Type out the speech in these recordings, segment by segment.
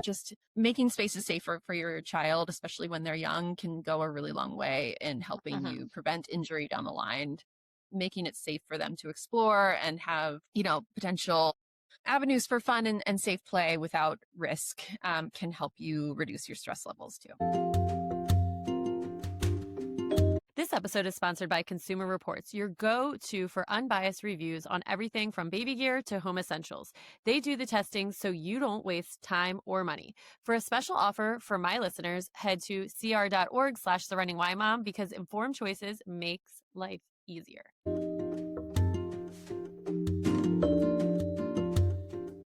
just making spaces safer for your child, especially when they're young, can go a really long way in helping Mhm. you prevent injury down the line, making it safe for them to explore and have, potential avenues for fun and safe play without risk can help you reduce your stress levels too. This episode is sponsored by Consumer Reports, your go-to for unbiased reviews on everything from baby gear to home essentials. They do the testing so you don't waste time or money. For a special offer for my listeners, head to cr.org/therunningymom because informed choices makes life easier.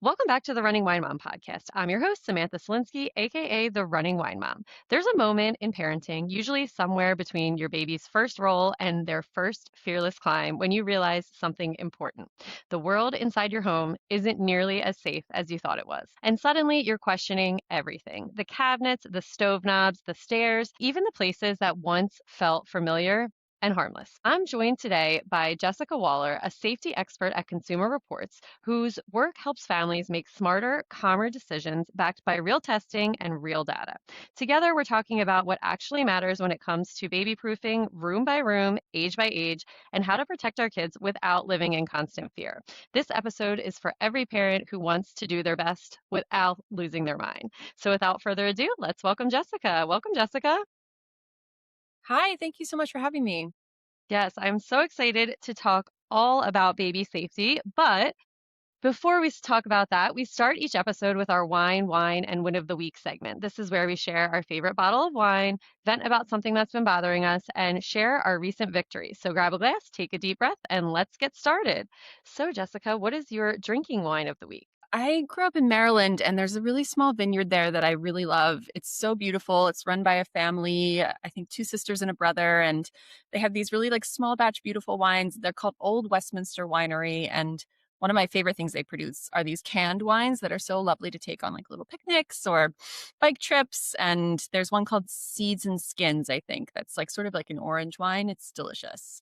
Welcome back to the Running Wine Mom podcast. I'm your host, Samantha Cieslinski, aka the Running Wine Mom. There's a moment in parenting, usually somewhere between your baby's first roll and their first fearless climb, when you realize something important. The world inside your home isn't nearly as safe as you thought it was. And suddenly you're questioning everything: the cabinets, the stove knobs, the stairs, even the places that once felt familiar and harmless. I'm joined today by Jessica Waller, a safety expert at Consumer Reports, whose work helps families make smarter, calmer decisions backed by real testing and real data. Together, we're talking about what actually matters when it comes to baby proofing, room by room, age by age, and how to protect our kids without living in constant fear. This episode is for every parent who wants to do their best without losing their mind. So without further ado, let's welcome Jessica. Welcome, Jessica. Hi, thank you so much for having me. Yes, I'm so excited to talk all about baby safety. But before we talk about that, we start each episode with our wine, and win of the week segment. This is where we share our favorite bottle of wine, vent about something that's been bothering us, and share our recent victories. So grab a glass, take a deep breath, and let's get started. So, Jessica, what is your drinking wine of the week? I grew up in Maryland, and there's a really small vineyard there that I really love. It's so beautiful. It's run by a family, I think two sisters and a brother, and they have these really like small batch beautiful wines. They're called Old Westminster Winery, and one of my favorite things they produce are these canned wines that are so lovely to take on like little picnics or bike trips. And there's one called Seeds and Skins, I think, that's like sort of like an orange wine. It's delicious.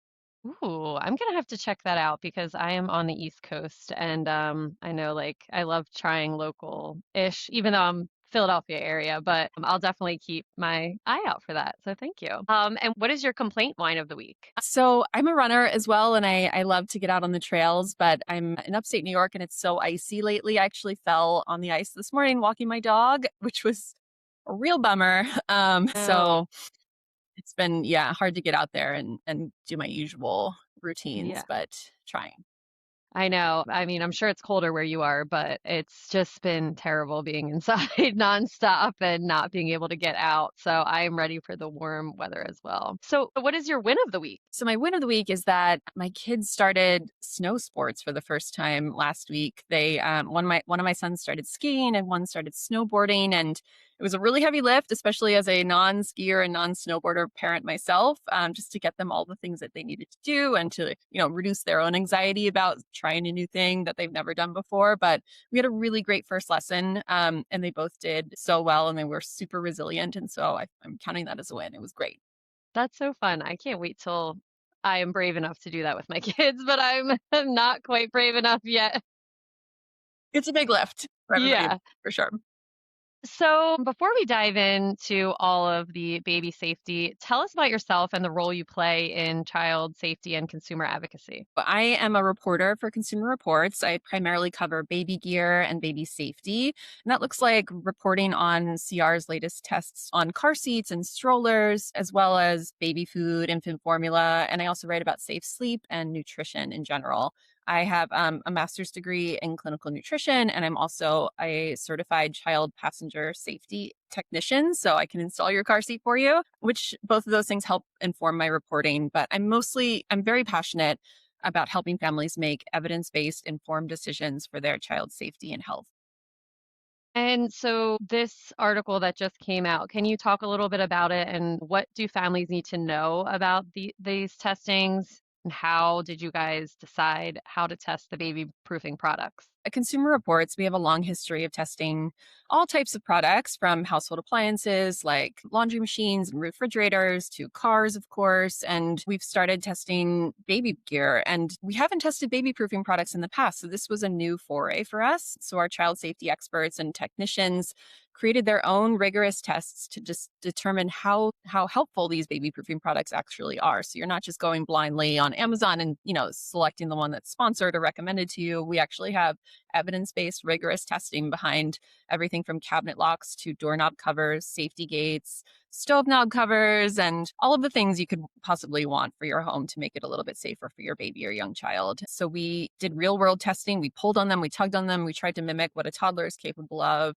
Ooh, I'm gonna have to check that out because I am on the East Coast and I know like I love trying local-ish, even though I'm Philadelphia area, but I'll definitely keep my eye out for that. So thank you. And what is your complaint wine of the week? So I'm a runner as well, and I love to get out on the trails, but I'm in upstate New York and it's so icy lately. I actually fell on the ice this morning walking my dog, which was a real bummer. Oh, So it's been, yeah, hard to get out there and do my usual routines, yeah. but trying. I know. I mean, I'm sure it's colder where you are, but it's just been terrible being inside nonstop and not being able to get out. So I am ready for the warm weather as well. So, what is your win of the week? So my win of the week is that my kids started snow sports for the first time last week. They one of my sons started skiing and one started snowboarding, and it was a really heavy lift, especially as a non-skier and non-snowboarder parent myself, just to get them all the things that they needed to do and to reduce their own anxiety about trying a new thing that they've never done before. But we had a really great first lesson, and they both did so well, and they were super resilient, and so I'm counting that as a win. It was great. That's so fun. I can't wait till I am brave enough to do that with my kids, but I'm not quite brave enough yet. It's a big lift for everybody, Yeah. for sure. So, before we dive into all of the baby safety, tell us about yourself and the role you play in child safety and consumer advocacy. But I am a reporter for Consumer Reports. I primarily cover baby gear and baby safety. And that looks like reporting on CR's latest tests on car seats and strollers, as well as baby food, infant formula. And I also write about safe sleep and nutrition in general. I have a master's degree in clinical nutrition, and I'm also a certified child passenger safety technician. So I can install your car seat for you, which both of those things help inform my reporting. But I'm very passionate about helping families make evidence-based informed decisions for their child's safety and health. And so, this article that just came out, can you talk a little bit about it and what do families need to know about these testings? And how did you guys decide how to test the baby proofing products? At Consumer Reports, we have a long history of testing all types of products, from household appliances like laundry machines and refrigerators to cars, of course. And we've started testing baby gear, and we haven't tested baby proofing products in the past. So this was a new foray for us. So our child safety experts and technicians created their own rigorous tests to just determine how helpful these baby proofing products actually are. So you're not just going blindly on Amazon and, selecting the one that's sponsored or recommended to you. We actually have evidence-based rigorous testing behind everything from cabinet locks to doorknob covers, safety gates, stove knob covers, and all of the things you could possibly want for your home to make it a little bit safer for your baby or young child. So we did real world testing. We pulled on them, we tugged on them, we tried to mimic what a toddler is capable of,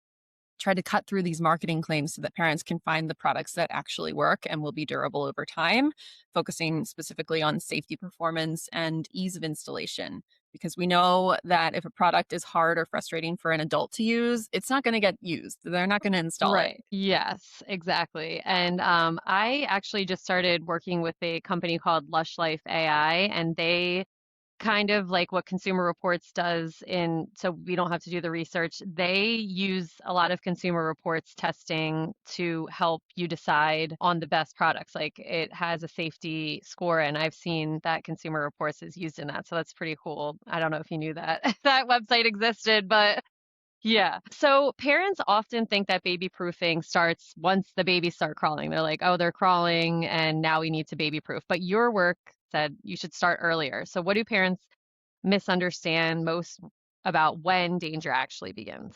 tried to cut through these marketing claims so that parents can find the products that actually work and will be durable over time, focusing specifically on safety performance and ease of installation. Because we know that if a product is hard or frustrating for an adult to use, it's not going to get used. They're not going to install it. Right. Yes, exactly. And I actually just started working with a company called Lush Life AI, and they kind of like what Consumer Reports does in, so we don't have to do the research. They use a lot of Consumer Reports testing to help you decide on the best products. Like it has a safety score, and I've seen that Consumer Reports is used in that. So that's pretty cool. I don't know if you knew that that website existed, but yeah. So parents often think that baby proofing starts once the babies start crawling. They're like, oh, they're crawling and now we need to baby proof. But your work said you should start earlier. So what do parents misunderstand most about when danger actually begins?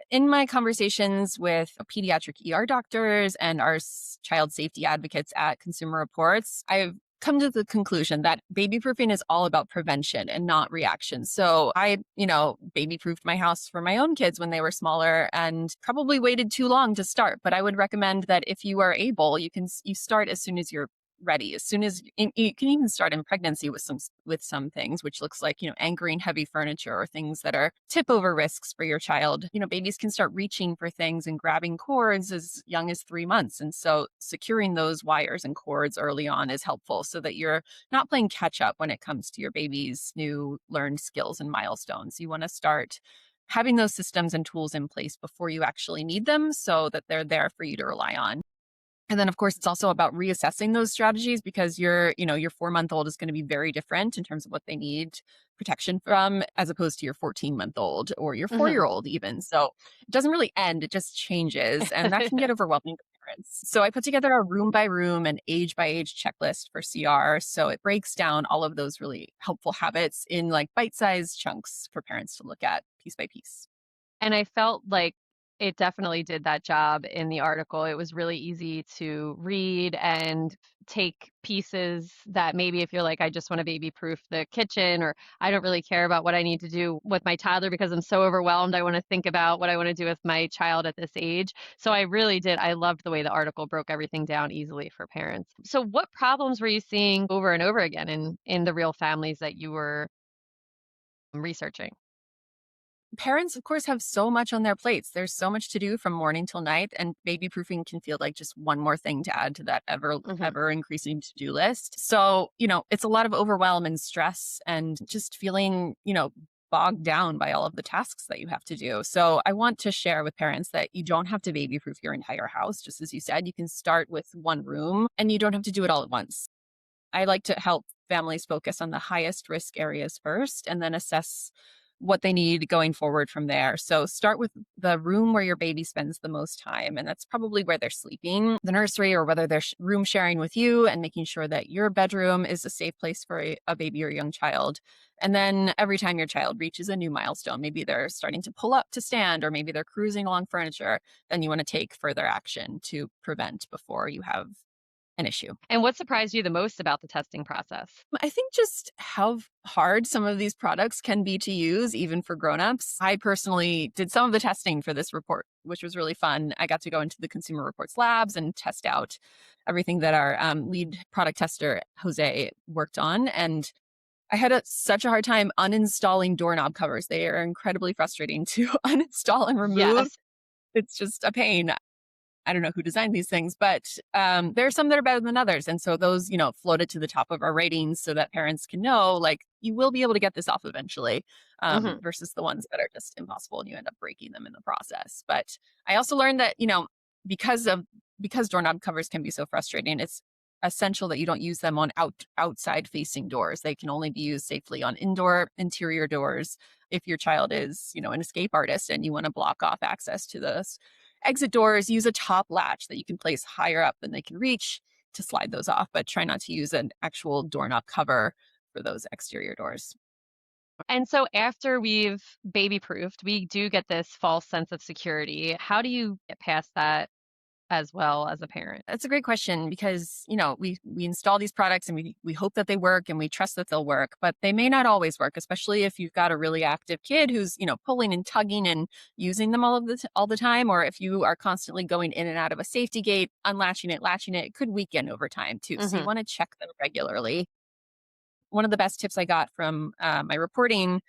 In my conversations with pediatric ER doctors and our child safety advocates at Consumer Reports, I've come to the conclusion that baby proofing is all about prevention and not reaction. So I, baby proofed my house for my own kids when they were smaller and probably waited too long to start. But I would recommend that if you are able, you start as soon as you're ready, as soon as you can even start in pregnancy with some things, which looks like anchoring heavy furniture or things that are tip over risks for your child. Babies can start reaching for things and grabbing cords as young as 3 months, and so securing those wires and cords early on is helpful so that you're not playing catch up when it comes to your baby's new learned skills and milestones. You want to start having those systems and tools in place before you actually need them so that they're there for you to rely on. And then, of course, it's also about reassessing those strategies because your 4-month-old is going to be very different in terms of what they need protection from as opposed to your 14-month-old or your Hmm. 4-year-old even. So it doesn't really end, it just changes. And that can get overwhelming for parents. So I put together a room by room and age by age checklist for CR. So it breaks down all of those really helpful habits in like bite-sized chunks for parents to look at piece by piece. And I felt like it definitely did that job in the article. It was really easy to read and take pieces that maybe if you're like, I just want to baby proof the kitchen, or I don't really care about what I need to do with my toddler because I'm so overwhelmed. I want to think about what I want to do with my child at this age. So I really did. I loved the way the article broke everything down easily for parents. So what problems were you seeing over and over again in the real families that you were researching? Parents, of course, have so much on their plates. There's so much to do from morning till night, and baby proofing can feel like just one more thing to add to that Hmm. ever increasing to-do list. So, it's a lot of overwhelm and stress and just feeling, bogged down by all of the tasks that you have to do. So, I want to share with parents that you don't have to baby proof your entire house. Just as you said, you can start with one room and you don't have to do it all at once. I like to help families focus on the highest risk areas first and then assess what they need going forward from there. So start with the room where your baby spends the most time, and that's probably where they're sleeping, the nursery, or whether they're room sharing with you, and making sure that your bedroom is a safe place for a baby or young child. And then every time your child reaches a new milestone, maybe they're starting to pull up to stand, or maybe they're cruising along furniture, then you want to take further action to prevent before you have an issue. And what surprised you the most about the testing process? I think just how hard some of these products can be to use, even for grown-ups. I personally did some of the testing for this report, which was really fun. I got to go into the Consumer Reports labs and test out everything that our lead product tester, Jose, worked on. And I had such a hard time uninstalling doorknob covers. They are incredibly frustrating to uninstall and remove. Yes. It's just a pain. I don't know who designed these things, but there are some that are better than others. And so those, floated to the top of our ratings so that parents can know, like, you will be able to get this off eventually, Hmm. versus the ones that are just impossible and you end up breaking them in the process. But I also learned that, because doorknob covers can be so frustrating, it's essential that you don't use them on outside facing doors. They can only be used safely on indoor interior doors. If your child is, an escape artist and you want to block off access to those exit doors, use a top latch that you can place higher up than they can reach to slide those off, but try not to use an actual doorknob cover for those exterior doors. And so after we've baby proofed, we do get this false sense of security. How do you get past that as well as a parent? That's a great question because, we install these products and we hope that they work and we trust that they'll work, but they may not always work, especially if you've got a really active kid who's, pulling and tugging and using them all the time, or if you are constantly going in and out of a safety gate, unlatching it, latching it, it could weaken over time too. So you Hmm. want to check them regularly. One of the best tips I got from my reporting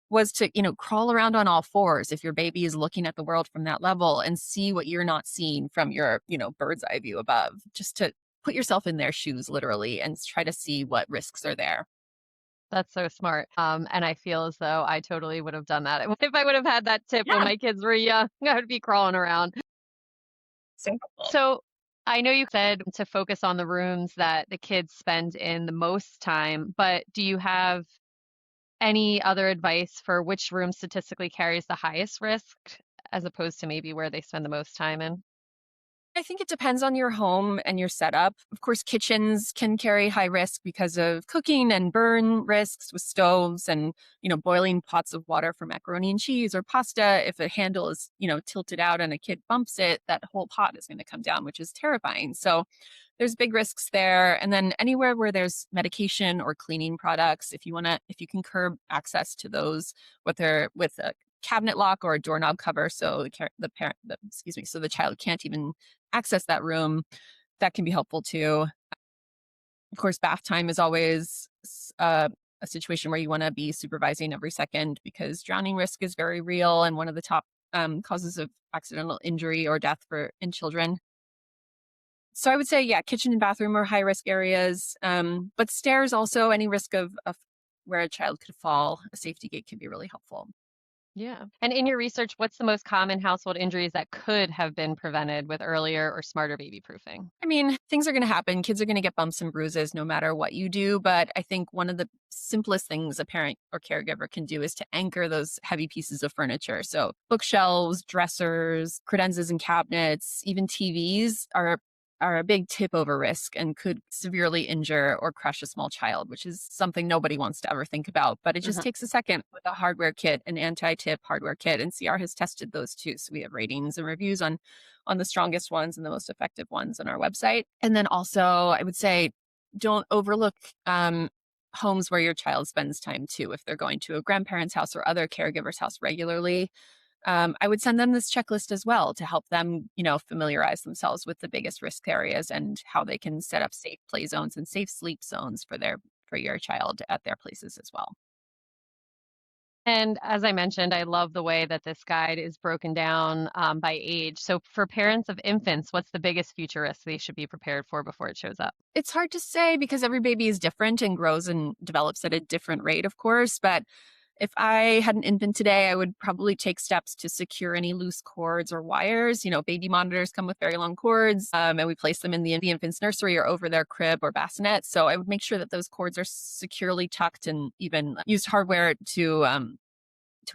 was to, crawl around on all fours if your baby is looking at the world from that level and see what you're not seeing from your, bird's eye view above, just to put yourself in their shoes literally and try to see what risks are there. That's so smart. And I feel as though I totally would have done that. If I would have had that tip when Yeah. my kids were young, I would be crawling around. So helpful. So I know you said to focus on the rooms that the kids spend in the most time, but do you have any other advice for which room statistically carries the highest risk as opposed to maybe where they spend the most time in? I think it depends on your home and your setup. Of course, kitchens can carry high risk because of cooking and burn risks with stoves and, boiling pots of water for macaroni and cheese or pasta. If a handle is, tilted out and a kid bumps it, that whole pot is going to come down, which is terrifying. So there's big risks there. And then anywhere where there's medication or cleaning products, if you can curb access to those, whether with a cabinet lock or a doorknob cover, so so the child can't even access that room, that can be helpful too. Of course, bath time is always a situation where you want to be supervising every second because drowning risk is very real and one of the top causes of accidental injury or death in children. So I would say, yeah, kitchen and bathroom are high risk areas, but stairs also, any risk of where a child could fall, a safety gate can be really helpful. Yeah. And in your research, what's the most common household injuries that could have been prevented with earlier or smarter baby proofing? I mean, things are going to happen. Kids are going to get bumps and bruises no matter what you do. But I think one of the simplest things a parent or caregiver can do is to anchor those heavy pieces of furniture. So bookshelves, dressers, credenzas and cabinets, even TVs are a big tip over risk and could severely injure or crush a small child, which is something nobody wants to ever think about. But it just Mhm. takes a second with a hardware kit, an anti-tip hardware kit, and CR has tested those too. So we have ratings and reviews on the strongest ones and the most effective ones on our website. And then also, I would say, don't overlook homes where your child spends time too. If they're going to a grandparent's house or other caregiver's house regularly, I would send them this checklist as well to help them, familiarize themselves with the biggest risk areas and how they can set up safe play zones and safe sleep zones for your child at their places as well. And as I mentioned, I love the way that this guide is broken down by age. So for parents of infants, what's the biggest future risk they should be prepared for before it shows up? It's hard to say because every baby is different and grows and develops at a different rate, of course. But if I had an infant today, I would probably take steps to secure any loose cords or wires. Baby monitors come with very long cords, and we place them in the infant's nursery or over their crib or bassinet. So I would make sure that those cords are securely tucked and even used hardware to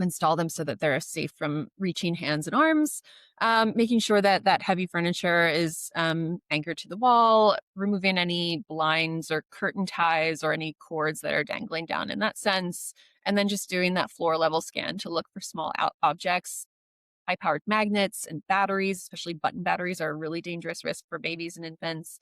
install them so that they're safe from reaching hands and arms. Making sure that that heavy furniture is anchored to the wall, removing any blinds or curtain ties or any cords that are dangling down in that sense. And then just doing that floor level scan to look for small objects. High powered magnets and batteries, especially button batteries, are a really dangerous risk for babies and infants.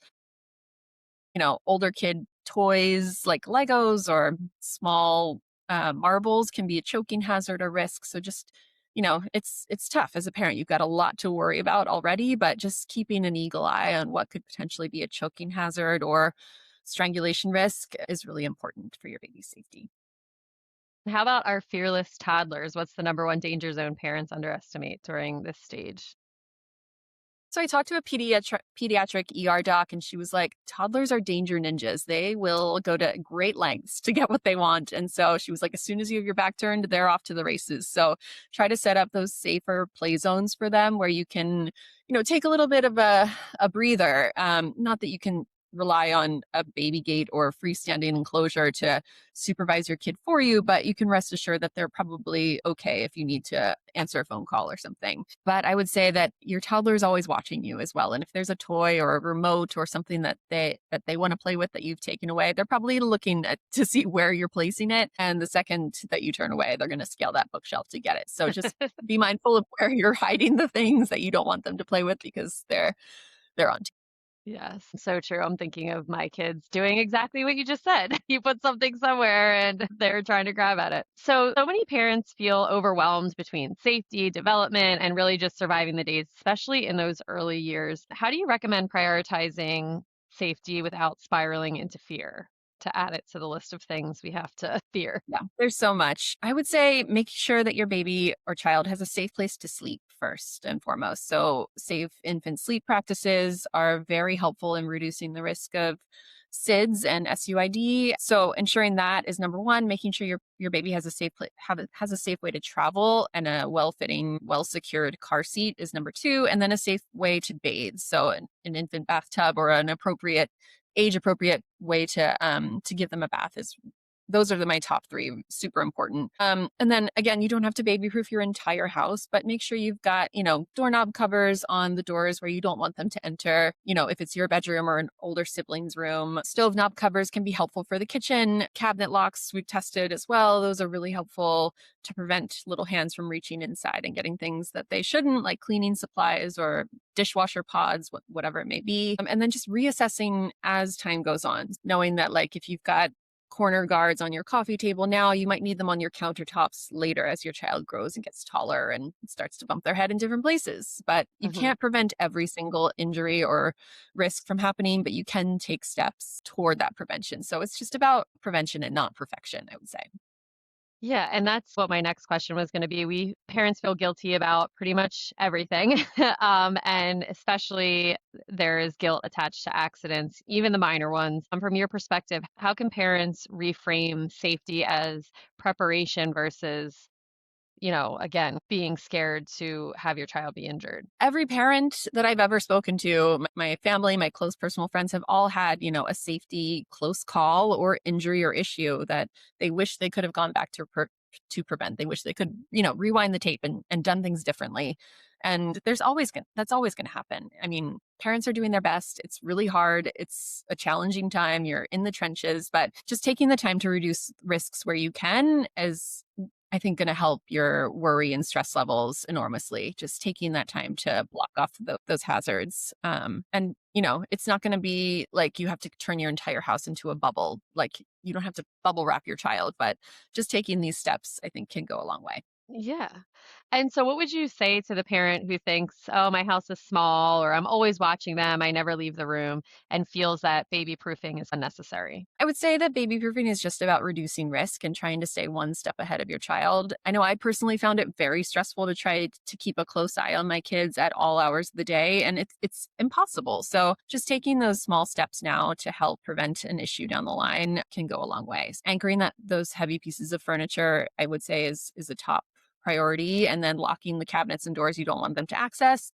Older kid toys like Legos or small marbles can be a choking hazard or risk. So just, it's tough as a parent. You've got a lot to worry about already, but just keeping an eagle eye on what could potentially be a choking hazard or strangulation risk is really important for your baby's safety. How about our fearless toddlers? What's the number one danger zone parents underestimate during this stage? So I talked to a pediatric ER doc, and she was like, toddlers are danger ninjas. They will go to great lengths to get what they want. And so she was like, as soon as you have your back turned, they're off to the races. So try to set up those safer play zones for them where you can, take a little bit of a breather. Not that you can rely on a baby gate or a freestanding enclosure to supervise your kid for you, but you can rest assured that they're probably okay if you need to answer a phone call or something. But I would say that your toddler is always watching you as well. And if there's a toy or a remote or something that they want to play with that you've taken away, they're probably looking to see where you're placing it. And the second that you turn away, they're going to scale that bookshelf to get it. So just be mindful of where you're hiding the things that you don't want them to play with because they're on. Yes, so true. I'm thinking of my kids doing exactly what you just said. You put something somewhere and they're trying to grab at it. So many parents feel overwhelmed between safety, development, and really just surviving the days, especially in those early years. How do you recommend prioritizing safety without spiraling into fear? To add it to the list of things we have to fear. Yeah, there's so much. I would say make sure that your baby or child has a safe place to sleep first and foremost. So, safe infant sleep practices are very helpful in reducing the risk of SIDS and SUID. So, ensuring that is number one. Making sure your baby has a has a safe way to travel and a well-fitting, well-secured car seat is number two, and then a safe way to bathe. So, an infant bathtub or an appropriate age appropriate way to give them a bath is those are my top three, super important. And then again, you don't have to baby proof your entire house, but make sure you've got, doorknob covers on the doors where you don't want them to enter. If it's your bedroom or an older sibling's room, stove knob covers can be helpful for the kitchen. Cabinet locks we've tested as well. Those are really helpful to prevent little hands from reaching inside and getting things that they shouldn't, like cleaning supplies or dishwasher pods, whatever it may be. And then just reassessing as time goes on, knowing that like if you've got corner guards on your coffee table now, you might need them on your countertops later as your child grows and gets taller and starts to bump their head in different places. But you Mhm. can't prevent every single injury or risk from happening, but you can take steps toward that prevention. So it's just about prevention and not perfection, I would say. Yeah, and that's what my next question was going to be. We parents feel guilty about pretty much everything. And especially there is guilt attached to accidents, even the minor ones. From your perspective, how can parents reframe safety as preparation versus, again, being scared to have your child be injured? Every parent that I've ever spoken to, my family, my close personal friends have all had, a safety close call or injury or issue that they wish they could have gone back to prevent. They wish they could, rewind the tape and done things differently. And that's always going to happen. I mean, parents are doing their best. It's really hard. It's a challenging time. You're in the trenches, but just taking the time to reduce risks where you can is I think going to help your worry and stress levels enormously. Just taking that time to block off those hazards. And, it's not going to be like you have to turn your entire house into a bubble. Like you don't have to bubble wrap your child, but just taking these steps, I think, can go a long way. Yeah. And so what would you say to the parent who thinks, oh, my house is small, or I'm always watching them, I never leave the room, and feels that baby proofing is unnecessary? I would say that baby proofing is just about reducing risk and trying to stay one step ahead of your child. I know I personally found it very stressful to try to keep a close eye on my kids at all hours of the day, and it's impossible. So just taking those small steps now to help prevent an issue down the line can go a long way. Anchoring those heavy pieces of furniture, I would say, is a top priority, and then locking the cabinets and doors you don't want them to access.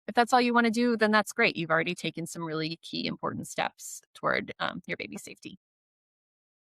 If that's all you want to do, then that's great. You've already taken some really key important steps toward your baby's safety.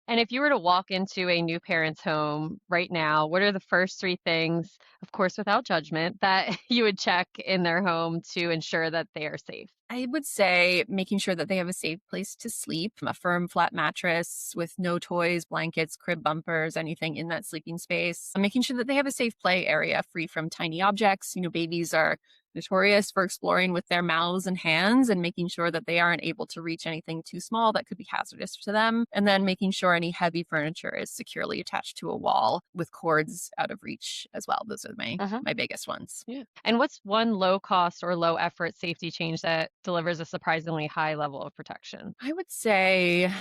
And if you were to walk into a new parent's home right now, what are the first three things, of course, without judgment, that you would check in their home to ensure that they are safe? I would say making sure that they have a safe place to sleep, a firm, flat mattress with no toys, blankets, crib bumpers, anything in that sleeping space. Making sure that they have a safe play area free from tiny objects. Babies are notorious for exploring with their mouths and hands, and making sure that they aren't able to reach anything too small that could be hazardous to them. And then making sure any heavy furniture is securely attached to a wall with cords out of reach as well. Those are my biggest ones. Yeah. And what's one low cost or low effort safety change that delivers a surprisingly high level of protection? I would say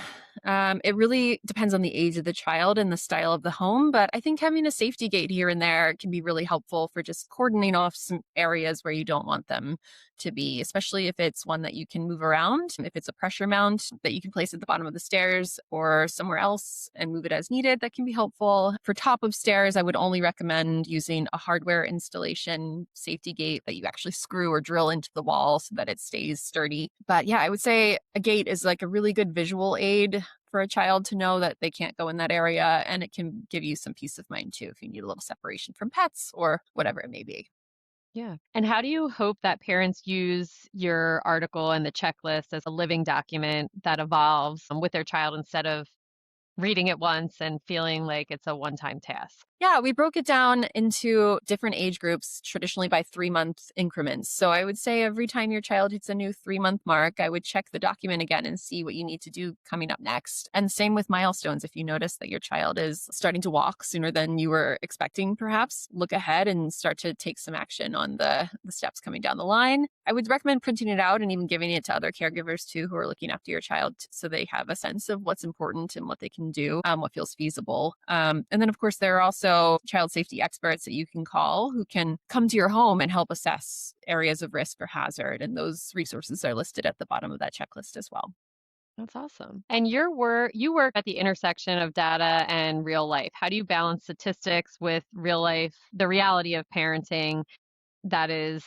it really depends on the age of the child and the style of the home, but I think having a safety gate here and there can be really helpful for just cordoning off some areas where you you don't want them to be, especially if it's one that you can move around. If it's a pressure mount that you can place at the bottom of the stairs or somewhere else and move it as needed, that can be helpful. For top of stairs, I would only recommend using a hardware installation safety gate that you actually screw or drill into the wall so that it stays sturdy. But yeah, I would say a gate is like a really good visual aid for a child to know that they can't go in that area. And it can give you some peace of mind too if you need a little separation from pets or whatever it may be. Yeah. And how do you hope that parents use your article and the checklist as a living document that evolves with their child instead of reading it once and feeling like it's a one-time task? Yeah, we broke it down into different age groups, traditionally by 3-month increments. So I would say every time your child hits a new 3-month mark, I would check the document again and see what you need to do coming up next. And same with milestones. If you notice that your child is starting to walk sooner than you were expecting, perhaps look ahead and start to take some action on the steps coming down the line. I would recommend printing it out and even giving it to other caregivers too who are looking after your child so they have a sense of what's important and what they can do, what feels feasible. And then, of course, there are also child safety experts that you can call who can come to your home and help assess areas of risk or hazard. And those resources are listed at the bottom of that checklist as well. That's awesome. And you work at the intersection of data and real life. How do you balance statistics with real life, the reality of parenting that is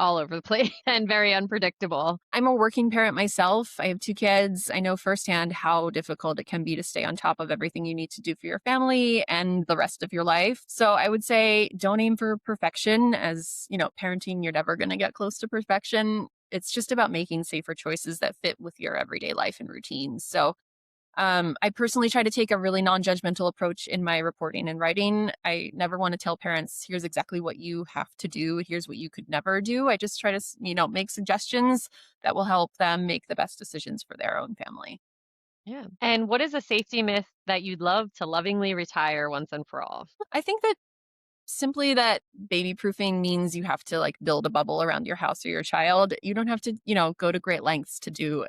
all over the place and very unpredictable? I'm a working parent myself. I have 2 kids. I know firsthand how difficult it can be to stay on top of everything you need to do for your family and the rest of your life. So I would say don't aim for perfection. As, parenting, you're never going to get close to perfection. It's just about making safer choices that fit with your everyday life and routines. So I personally try to take a really non-judgmental approach in my reporting and writing. I never want to tell parents, here's exactly what you have to do. Here's what you could never do. I just try to, make suggestions that will help them make the best decisions for their own family. Yeah. And what is a safety myth that you'd love to lovingly retire once and for all? I think that simply that baby proofing means you have to like build a bubble around your house or your child. You don't have to, go to great lengths to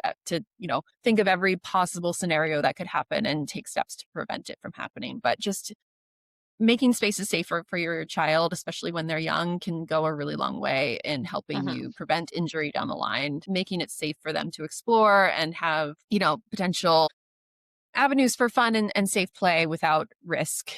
think of every possible scenario that could happen and take steps to prevent it from happening. But just making spaces safer for your child, especially when they're young, can go a really long way in helping Mhm. you prevent injury down the line, making it safe for them to explore and have, potential avenues for fun and safe play without risk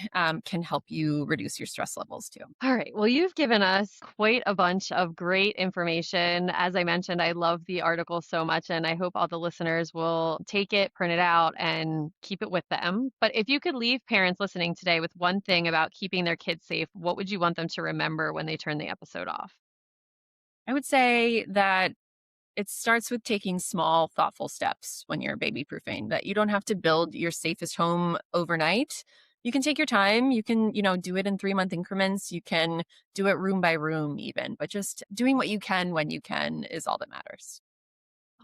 can help you reduce your stress levels too. All right. Well, you've given us quite a bunch of great information. As I mentioned, I love the article so much, and I hope all the listeners will take it, print it out, and keep it with them. But if you could leave parents listening today with one thing about keeping their kids safe, what would you want them to remember when they turn the episode off? I would say that it starts with taking small, thoughtful steps when you're baby proofing, that you don't have to build your safest home overnight. You can take your time. You can, do it in 3-month increments. You can do it room by room, even, but just doing what you can when you can is all that matters.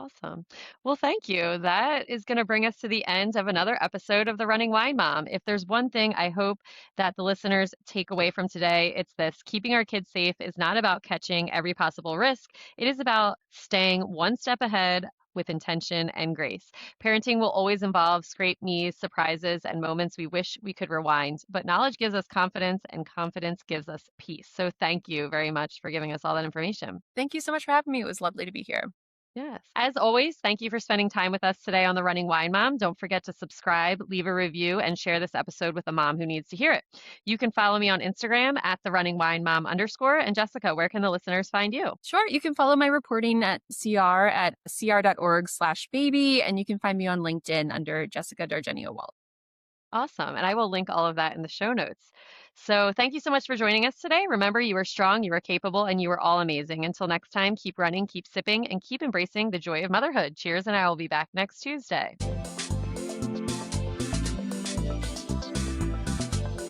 Awesome. Well, thank you. That is going to bring us to the end of another episode of The Running Wine Mom. If there's one thing I hope that the listeners take away from today, it's this: keeping our kids safe is not about catching every possible risk. It is about staying one step ahead with intention and grace. Parenting will always involve scrape knees, surprises, and moments we wish we could rewind. But knowledge gives us confidence, and confidence gives us peace. So thank you very much for giving us all that information. Thank you so much for having me. It was lovely to be here. Yes. As always, thank you for spending time with us today on The Running Wine Mom. Don't forget to subscribe, leave a review, and share this episode with a mom who needs to hear it. You can follow me on Instagram at the running wine mom _. And Jessica, where can the listeners find you? Sure. You can follow my reporting at cr.org/baby, and you can find me on LinkedIn under Jessica Dargenio Walt. Awesome. And I will link all of that in the show notes. So thank you so much for joining us today. Remember, you are strong, you are capable, and you are all amazing. Until next time, keep running, keep sipping, and keep embracing the joy of motherhood. Cheers, and I will be back next Tuesday.